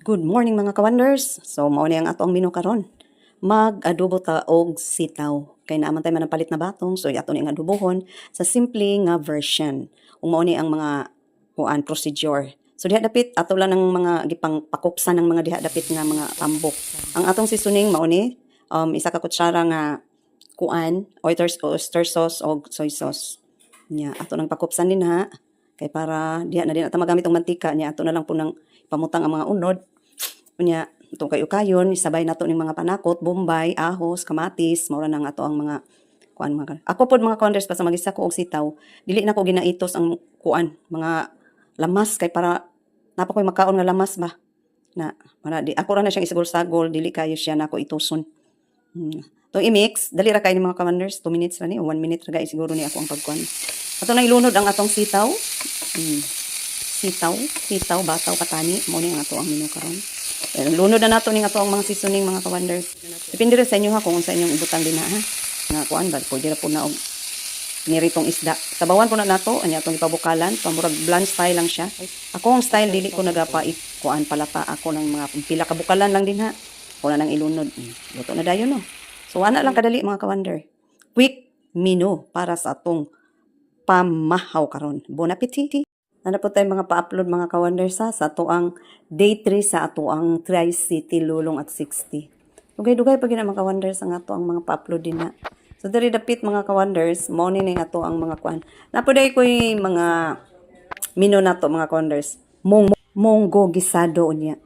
Good morning mga ka-wonders. So mao ni ang ato ang menu karon. Mag-adobo ta og sitaw. Kay naman tayo manapalit na batong, so ato ni nga adobohon sa simple nga version. Ug mao ni ang mga procedure. So diha dapit ato lang ng mga gipang pakuksan ng mga diha dapit nga mga tambok. Ang atong seasoning mao ni isa ka kutsara nga oyster sauce o soy sauce. Nya ato nang pakupsan din ha. Kay para diha na din ato magamit ang mantika nya ato na lang po nang pamutang ang mga unod. Unya, itong kayo-kayon, isabay nato ning mga panakot, bombay, ahos, kamatis, maura nang ato ang mga Ako pod mga counters pa sa magisa ko og sitaw, dili na ko ginaitos ang mga lamas kay para napa koy makaon nga lamas ba. Na para di ako ra na siyang isagol-sagol, dili kayo siya nako ituson. To i-mix, dali ra kay ni mga commanders, 2 minutes ra ni o 1 minute ra gay siguro ni ako ang pagkuan. Ato na ilunod ang atong sitaw. Sitaw, bataw, katani, mo ni ang ato ang menu karon. Lunod na nato ning ato ang mga seasoning mga ka-wonders. Depende rin sa inyo ha kung sa inyong ibutang din ha. Nga kuan ba pwede ra po na og niritong isda. Sabawan po na nato anya atong ipabukalan, pamurag bland style lang siya. Ako ang style dili ko nagapait kuan palata ako ng mga pila ka bukalan lang din ha. Ko na nang ilunod. Luto na dayon no. So ana lang kadali mga ka-wonder. Quick menu para sa atong pamahaw karon. Bon appetit. Ano po tayo mga pa-upload mga ka-wonders sa ato ang day 3 sa ato ang Tri-City Lulong at 60. Dugay-dugay pa gina mga ka-wonders ang ato ang mga pa-upload din na. So diri dapit mga ka-wonders, mo ni ning ato ang mga kuan. Napoday koy mga menu nato mga ka-wonders. Munggo gisado unya.